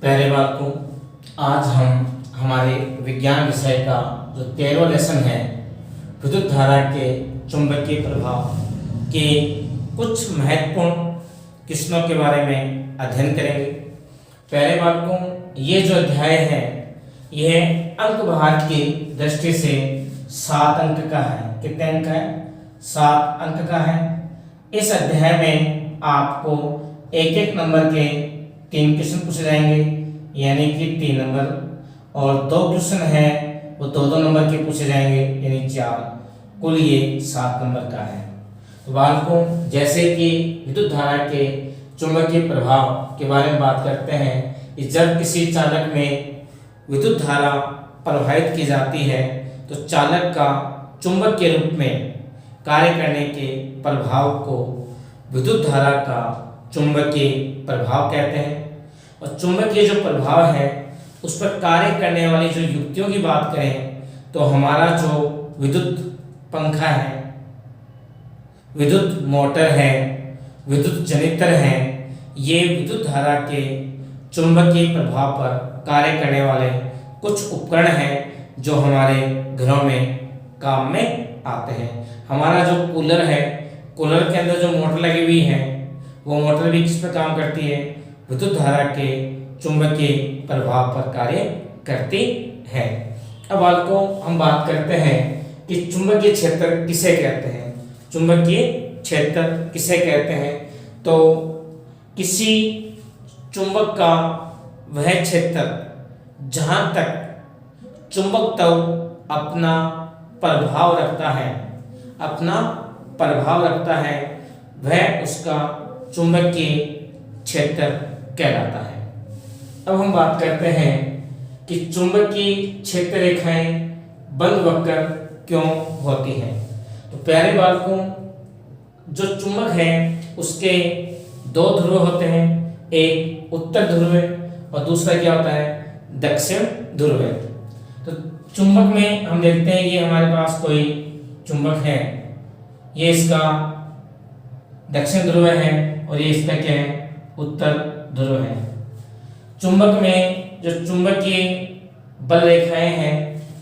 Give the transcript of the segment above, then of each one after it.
प्यारे बालकों, आज हम हमारे विज्ञान विषय का जो 13वां लेसन है विद्युत धारा के चुंबकीय प्रभाव के कुछ महत्वपूर्ण किस्मों के बारे में अध्ययन करेंगे। प्यारे बालकों, ये जो अध्याय है यह अंक भार की दृष्टि से 7 अंक का है। कितने अंक है? 7 अंक का है। इस अध्याय में आपको एक एक नंबर के 3 क्वेश्चन पूछे जाएंगे, यानी कि 3 नंबर, और 2 क्वेश्चन है वो 2-2 नंबर के पूछे जाएंगे, यानी 4। कुल ये 7 नंबर का है। तो बालकों, जैसे कि विद्युत धारा के चुंबकीय प्रभाव के बारे में बात करते हैं कि जब किसी चालक में विद्युत धारा प्रवाहित की जाती है तो चालक का चुंबक के रूप में कार्य करने के प्रभाव को विद्युत धारा का चुंबकीय प्रभाव कहते हैं। और चुंबकीय जो प्रभाव है उस पर कार्य करने वाली जो युक्तियों की बात करें तो हमारा जो विद्युत पंखा है, विद्युत मोटर है, विद्युत जनित्र है, ये विद्युत धारा के चुंबकीय प्रभाव पर कार्य करने वाले कुछ उपकरण हैं जो हमारे घरों में काम में आते हैं। हमारा जो कूलर है, कूलर के अंदर जो मोटर लगी हुई है वो मोटर भी किस पर काम करती है? विद्युत धारा के चुंबकीय प्रभाव पर कार्य करती है। अब बालकों, हम बात करते हैं कि चुंबकीय क्षेत्र किसे कहते हैं। चुंबकीय क्षेत्र किसे कहते हैं? तो किसी चुंबक का वह क्षेत्र जहां तक चुंबक तक अपना प्रभाव रखता है वह उसका चुंबकीय क्षेत्र कहलाता है। अब हम बात करते हैं कि चुंबकीय क्षेत्र रेखाएं बंद वक्र क्यों होती हैं। तो प्यारे बालकों, जो चुंबक है उसके 2 ध्रुव होते हैं, एक उत्तर ध्रुव और दूसरा क्या होता है? दक्षिण ध्रुव। तो चुंबक में हम देखते हैं ये हमारे पास कोई चुंबक है, ये इसका दक्षिण ध्रुव है और ये इसका क्या है? उत्तर ध्रुव है। चुंबक में जो चुंबकीय बल रेखाएं हैं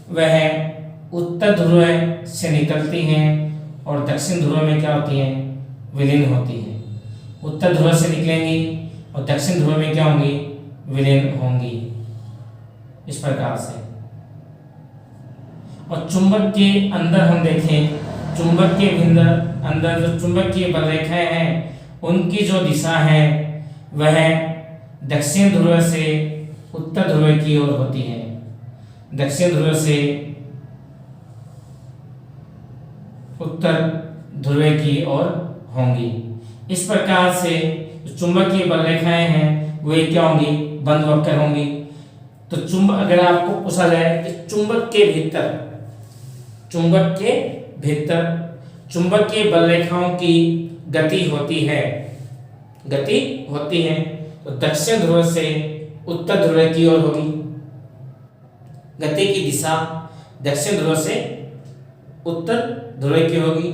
वह उत्तर ध्रुव से निकलती हैं और दक्षिण ध्रुव में क्या होती हैं? विलीन होती हैं। उत्तर ध्रुव से निकलेंगी और दक्षिण ध्रुव में क्या होंगी? विलीन होंगी, इस प्रकार से। और चुंबक के अंदर हम देखें, चुंबक के अंदर जो चुंबकीय बल रेखाएं हैं उनकी जो दिशा है वह दक्षिण ध्रुव से उत्तर ध्रुव की ओर होती है, दक्षिण ध्रुव से उत्तर ध्रुव की ओर होंगी। इस प्रकार से चुंबकीय बल रेखाएं हैं वे क्या होंगी? बंद वक्र होंगी। तो चुंबक, अगर आपको पूछा जाए कि चुंबक के भीतर चुंबकीय बल रेखाओं की गति होती है तो दक्षिण ध्रुव से उत्तर ध्रुव की ओर होगी। गति की दिशा दक्षिण ध्रुव से उत्तर ध्रुव की होगी।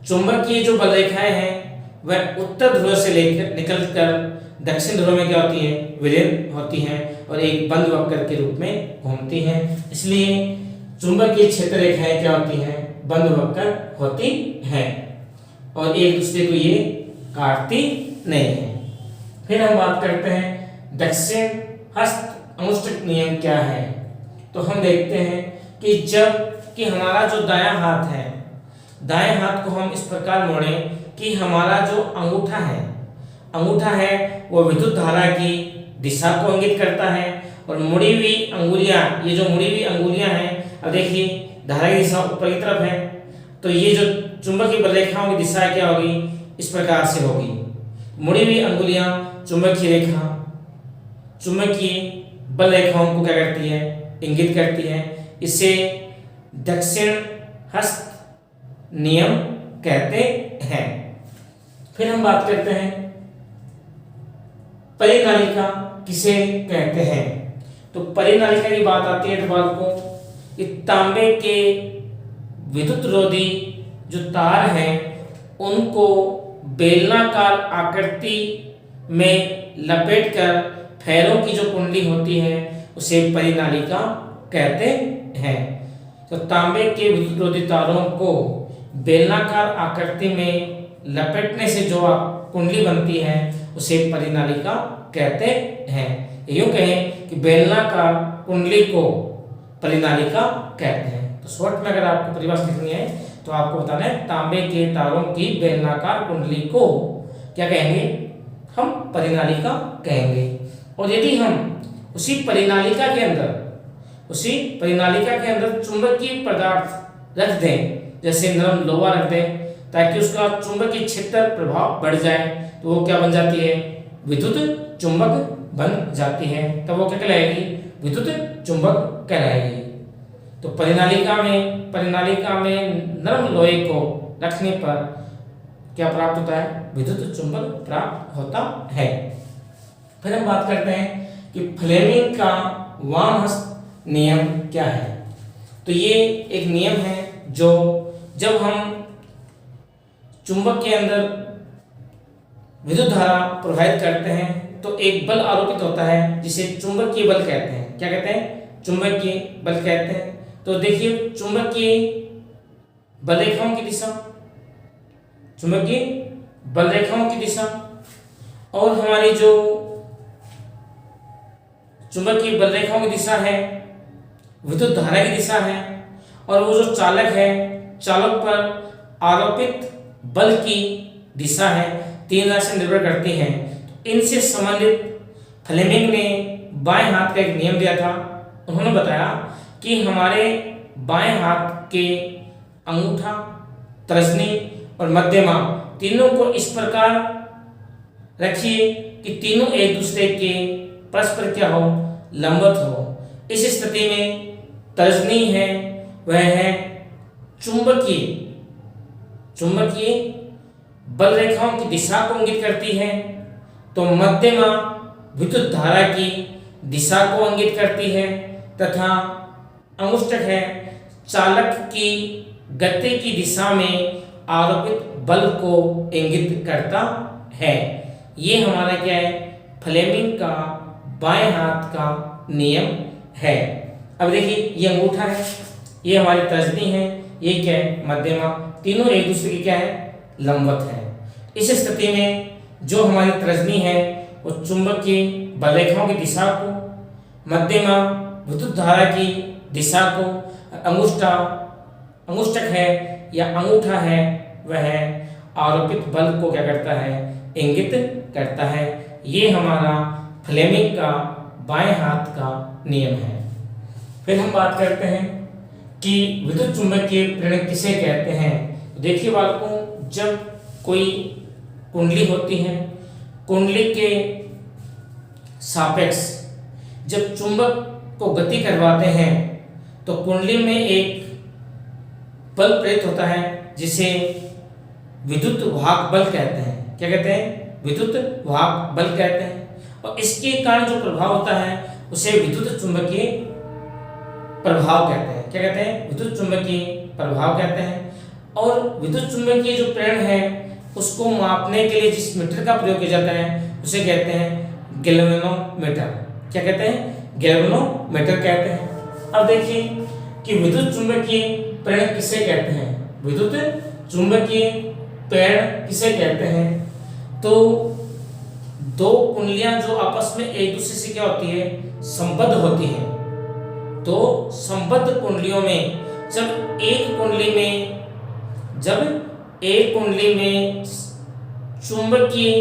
चुंबकीय जो बल रेखाएं हैं वह उत्तर ध्रुव से लेकर निकलकर दक्षिण ध्रुव में क्या होती है? विलीन होती हैं और एक बंद वक्र के रूप में घूमती हैं। इसलिए चुंबकीय क्षेत्र रेखाएं क्या होती हैं? बंद वक्र होती हैं और एक दूसरे को ये काटती नहीं है। फिर हम बात करते हैं दक्षिण हस्त अंगुष्ठक नियम क्या है। तो हम देखते हैं कि जब कि हमारा जो दायां हाथ है, दाएं हाथ को हम इस प्रकार मोड़ें कि हमारा जो अंगूठा है वो विद्युत धारा की दिशा को इंगित करता है और मुड़ी हुई अंगुलियां, ये जो मुड़ी हुई अंगुलियां हैं, अब देखिए धारा की दिशा ऊपर की तरफ है, तो ये जो चुंबकीय बल रेखाओं की दिशा क्या होगी? इस प्रकार से होगी। मुड़ी हुई अंगुलियां चुंबकीय बल रेखाओं को क्या करती है? इंगित करती है। इसे दक्षिण हस्त नियम कहते हैं। फिर हम बात करते हैं परिनालिका किसे कहते हैं। तो परिनालिका की बात आती है तो बालकों, कि तांबे के विद्युत रोधी जो तार हैं उनको बेलनाकार आकृति में लपेटकर फेरों की जो कुंडली होती है उसे परिनालिका कहते हैं। तो तांबे के विद्युत रोधी तारों को बेलनाकार आकृति में लपेटने से जो कुंडली बनती है उसे परिनालिका कहते हैं। यूं कहें कि बेलनाकार कुंडली को परिनालिका कहते हैं। तो शॉर्ट में अगर आपको परिभाषा लिखनी है तो आपको बताना है तांबे के तारों की बेलनाकार कुंडली को क्या कहेंगे, हम परिनालिका कहेंगे। और यदि हम उसी परिनालिका के अंदर चुंबकीय पदार्थ रख दें, जैसे नरम लोहा रख दें, ताकि उसका चुंबकीय क्षेत्र प्रभाव बढ़ जाए, तो वो क्या बन जाती है, विद्युत चुंबक बन जाती है। तब वो क्या कहलाएगी, विद्युत चुंबक कहलाएगी। तो परिनालिका में नरम लोहे को रखने पर क्या प्राप्त होता है, विद्युत चुंबक प्राप्त होता है। फिर हम बात करते हैं कि फ्लेमिंग का वामहस्त नियम क्या है। तो ये एक नियम है जो जब हम चुंबक के अंदर विद्युत धारा प्रवाहित करते हैं तो एक बल आरोपित होता है जिसे चुंबकीय बल कहते हैं। क्या कहते हैं, चुंबकीय बल कहते हैं। तो देखिए चुंबकीय बल रेखाओं की दिशा, चुंबकीय बल रेखाओं की दिशा और हमारी जो चुंबकीय बल रेखाओं की दिशा है विद्युत धारा की दिशा है, और वो जो चालक है, चालक पर आरोपित बल की दिशा है, तीन राशि निर्भर करती हैं। तो इनसे संबंधित फ्लेमिंग ने बाएं हाथ का एक नियम दिया था। उन्होंने बताया कि हमारे बाएं हाथ के अंगूठा, तर्जनी और मध्यमा तीनों को इस प्रकार रखिए कि तीनों एक दूसरे के परस्पर क्या हो, लंबवत हो। इस स्थिति में तर्जनी है वह है चुंबकीय बल रेखाओं की दिशा को इंगित करती है, तो मध्यमा विद्युत धारा की दिशा को इंगित करती है, तथा अंगुष्ठक है चालक की गति की दिशा में आरोपित बल को इंगित करता है। ये हमारा क्या है, फ्लेमिंग का बाएं हाथ का नियम है। अब देखिए ये अंगूठा है, ये हमारी तर्जनी है, ये क्या है, मध्यमा, तीनों एक दूसरे की क्या है, लंबवत है। इस स्थिति में जो हमारी तर्जनी है वो चुंबकीय बल रेखाओं की दिशा को, मध्यमा विद्युत धारा की दिशा को, अंगुष्ठक है या अंगूठा है वह आरोपित बल को क्या करता है, इंगित करता है। ये हमारा फ्लेमिंग का बाएं हाथ का नियम है। फिर हम बात करते हैं कि विद्युत चुंबकीय प्रेरण किसे कहते हैं। देखिए बालकों, जब कोई कुंडली होती है, कुंडली के सापेक्ष जब चुंबक को गति करवाते हैं तो कुंडली में एक बल प्रेरित होता है जिसे विद्युत वाहक बल कहते हैं। क्या कहते हैं, विद्युत वाहक बल कहते हैं। और इसके कारण जो प्रभाव होता है उसे विद्युत चुंबकीय प्रभाव कहते हैं। क्या कहते हैं, विद्युत चुंबकीय प्रभाव कहते हैं। और विद्युत चुंबकीय जो प्रेरण है उसको मापने के लिए जिस मीटर का प्रयोग किया जाता है उसे कहते हैं गैल्वेनोमीटर। क्या कहते हैं, गैल्वेनोमीटर कहते हैं। अब देखिए कि विद्युत चुंबकीय प्रेरण किसे कहते हैं, विद्युत चुंबकीय प्रेरण किसे कहते हैं। तो दो कुंडलियां जो आपस में एक दूसरे से क्या होती है, संबद्ध होती हैं। तो संबद्ध कुंडलियों में जब एक कुंडली में चुंबकीय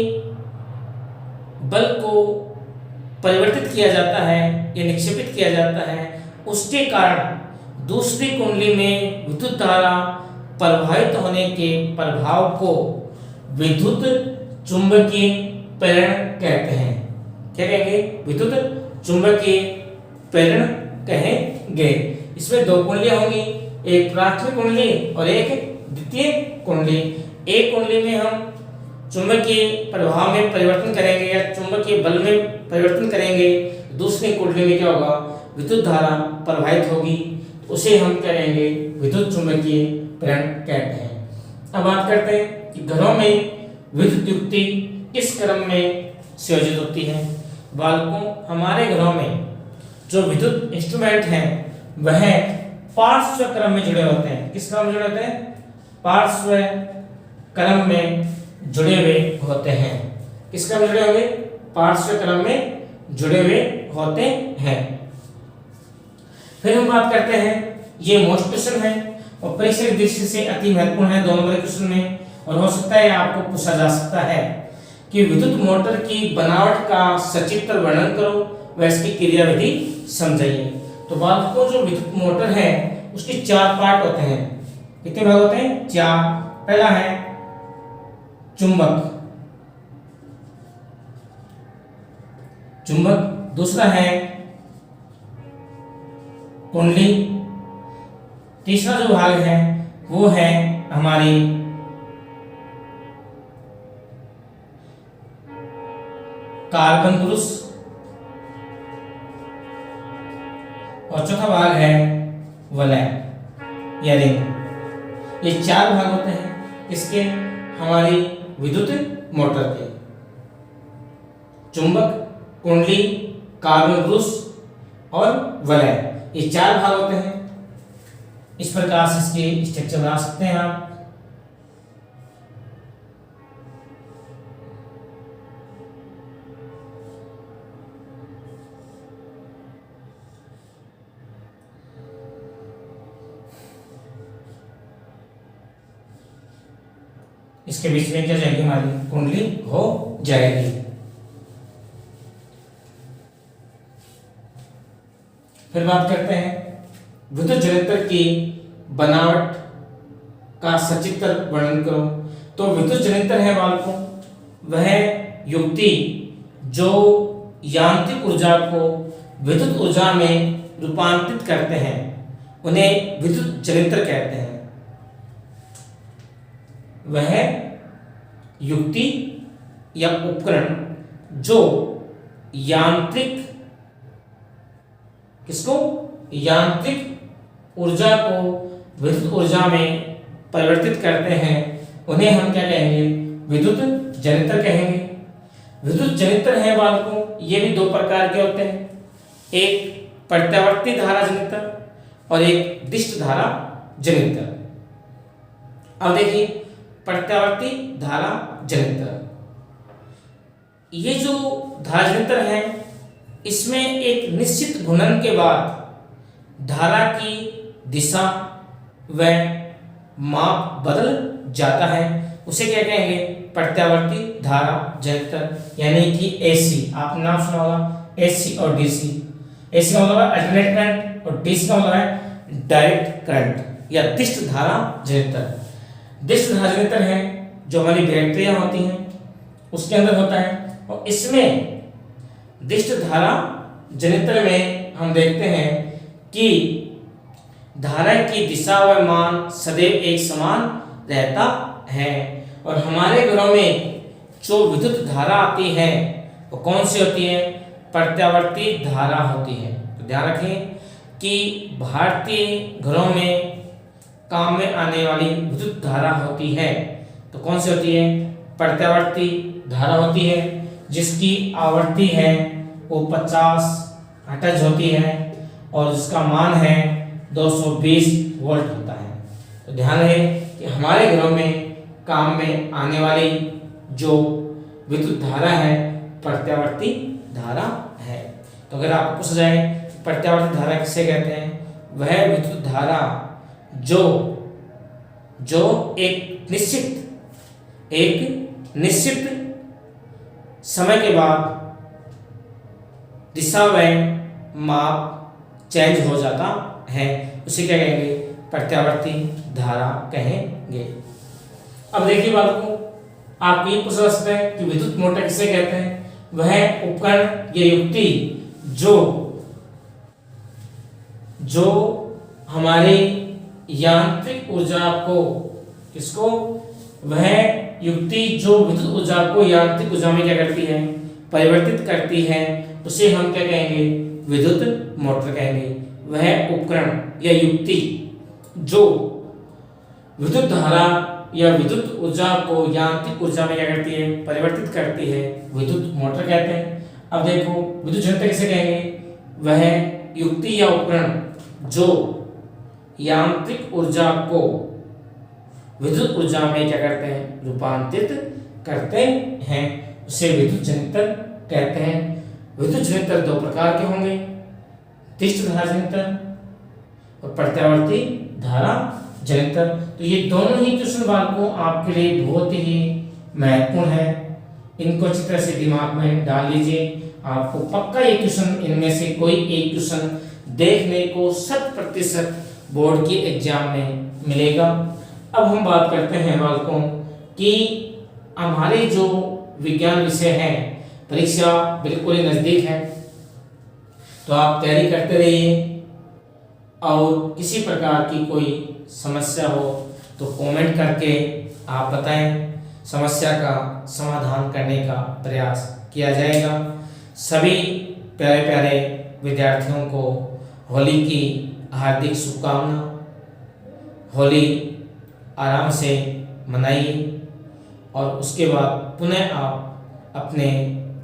बल को परिवर्तित किया जाता है या निक्षेपित किया जाता है, उसके कारण दूसरी कुंडली में विद्युत धारा प्रवाहित होने के प्रभाव को विद्युत चुंबकीय प्रेरण कहते हैं। क्या कहेंगे, विद्युत चुंबकीय प्रेरण कहेंगे। इसमें दो कुंडलियां होंगी, एक प्राथमिक कुंडली और एक द्वितीय कुंडली। एक कुंडली में हम चुंबकीय प्रभाव में परिवर्तन करेंगे या चुंबकीय बल में परिवर्तन करेंगे, दूसरी कुंडली में क्या होगा, विद्युत धारा प्रवाहित होगी, उसे हम कहेंगे विद्युत चुंबकीय प्रेरण कहते हैं। अब बात करते हैं कि घरों में विद्युत युक्ति किस क्रम में संयोजित होती है। बालकों हमारे घरों में जो विद्युत इंस्ट्रूमेंट हैं वह पार्श्व क्रम में जुड़े होते हैं। किस क्रम में जुड़े होते हैं? पार्श्व क्रम में जुड़े हुए होते हैं। किस क्रम में जुड़े हुए? पार्श्व क्रम में जुड़े हुए होते हैं। फिर हम बात करते हैं, ये मोस्ट क्वेश्चन है और परीक्षा की दृष्टि से अति महत्वपूर्ण है 2 नंबर के क्वेश्चन में, और हो सकता है आपको पूछा जा सकता है कि विद्युत मोटर की बनावट का सचित्र वर्णन करो व इसकी क्रियाविधि समझाइए। तो बालकों जो विद्युत मोटर है उसके 4 पार्ट होते हैं। कितने भाग होते हैं? 4। पहला है चुंबक, दूसरा है कुंडली, तीसरा जो भाग है वो है हमारी कार्बन पुरुष, और चौथा भाग है वलय या रिंग। ये 4 भाग होते हैं इसके, हमारी विद्युत मोटर के। चुंबक, कुंडली, कार्बन पुरुष और वलय, ये 4 भाग होते हैं। इस प्रकार से इसके स्ट्रक्चर बना सकते हैं आप। इसके बीच में क्या जाएगी? हमारी कुंडली हो जाएगी। फिर बात करते हैं विद्युत जनरेटर की बनावट का सचित्र वर्णन करो। तो विद्युत जनरेटर है बालकों वह युक्ति जो यांत्रिक ऊर्जा को विद्युत ऊर्जा में रूपांतरित करते हैं, उन्हें विद्युत जनरेटर कहते हैं। वह युक्ति या उपकरण जो यांत्रिक यांत्रिक ऊर्जा को विद्युत ऊर्जा में परिवर्तित करते हैं, उन्हें हम क्या कहेंगे? विद्युत जनरेटर कहेंगे। विद्युत जनरेटर है बालकों, ये भी 2 प्रकार के होते हैं, एक प्रत्यावर्ती धारा जनरेटर और एक दिष्ट धारा जनरेटर। अब देखिए प्रत्यावर्ती धारा जनरेटर, ये जो धारा जनरेटर है इसमें एक निश्चित घूर्णन के बाद धारा की दिशा व माप बदल जाता है, उसे क्या कहेंगे? प्रत्यावर्ती धारा जनरेटर, यानी कि एसी। आपने नाम सुना होगा एसी और डीसी। एसी का मतलब है अल्टरनेट करंट और डीसी का मतलब है डायरेक्ट करंट या दिष्ट धारा जनरेटर। दिष्ट धारा जनरेटर है जो हमारी बैटरियां होती हैं उसके अंदर होता है, और इसमें दिष्ट धारा जनरेटर में हम देखते हैं कि धारा की दिशा व मान सदैव एक समान रहता है। और हमारे घरों में जो विद्युत धारा आती है वो कौन सी होती है? प्रत्यावर्ती धारा होती है। तो ध्यान रखें कि भारतीय घरों में काम में आने वाली विद्युत धारा होती है तो कौन सी होती है? प्रत्यावर्ती धारा होती है, जिसकी आवृत्ति है वो 50 हर्ट्ज होती है और जिसका मान है 220 वोल्ट होता है। तो ध्यान रहे कि हमारे घरों में काम में आने वाली जो विद्युत धारा है प्रत्यावर्ती धारा है। तो अगर आपको पूछा जाए प्रत्यावर्ती धारा किसे कहते हैं? वह विद्युत धारा जो एक निश्चित समय के बाद दिशा व माप चेंज हो जाता है, उसे क्या कहेंगे? प्रत्यावर्ती धारा कहेंगे। अब देखिए बालकों, आप ये पूछ सकते हैं कि विद्युत मोटर किसे कहते हैं? वह उपकरण या युक्ति जो हमारी यांत्रिक ऊर्जा को वह युक्ति जो विद्युत ऊर्जा को यांत्रिक ऊर्जा में क्या करती है? परिवर्तित करती है, उसे हम क्या कहेंगे? विद्युत मोटर कहेंगे। वह उपकरण या युक्ति जो विद्युत धारा या विद्युत ऊर्जा को यांत्रिक ऊर्जा में क्या करती है? परिवर्तित करती है, विद्युत मोटर कहते हैं। अब देखो विद्युत जनित्र किसे कहेंगे? वह युक्ति या उपकरण जो यांत्रिक ऊर्जा को विद्युत ऊर्जा में क्या करते हैं? रूपांतरित करते हैं, उसे विद्युत जनित्र कहते हैं। विद्युत जनित्र दो प्रकार के होंगे, तिष्ठ धारा जनित्र और प्रत्यावर्ती धारा जनित्र। तो ये दोनों ही क्वेश्चन बालकों आपके लिए बहुत ही महत्वपूर्ण है, इनको अच्छी तरह से दिमाग में डाल लीजिए। आपको पक्का ये क्वेश्चन इनमें से कोई एक क्वेश्चन देखने को 100% बोर्ड के एग्जाम में मिलेगा। अब हम बात करते हैं बालकों कि हमारे जो विज्ञान विषय है, परीक्षा बिल्कुल ही नज़दीक है, तो आप तैयारी करते रहिए और किसी प्रकार की कोई समस्या हो तो कमेंट करके आप बताएं, समस्या का समाधान करने का प्रयास किया जाएगा। सभी प्यारे प्यारे विद्यार्थियों को होली की हार्दिक शुभकामना। होली आराम से मनाइए और उसके बाद पुनः आप अपने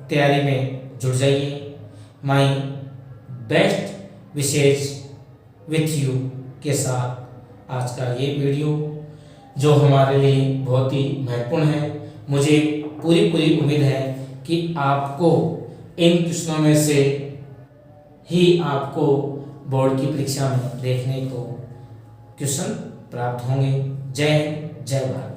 तैयारी में जुट जाइए। My best wishes with you के साथ आज का ये वीडियो जो हमारे लिए बहुत ही महत्वपूर्ण है। मुझे पूरी उम्मीद है कि आपको इन क्वेश्चनों में से ही आपको बोर्ड की परीक्षा में देखने को क्वेश्चन प्राप्त होंगे। जय हिंद, जय भारत।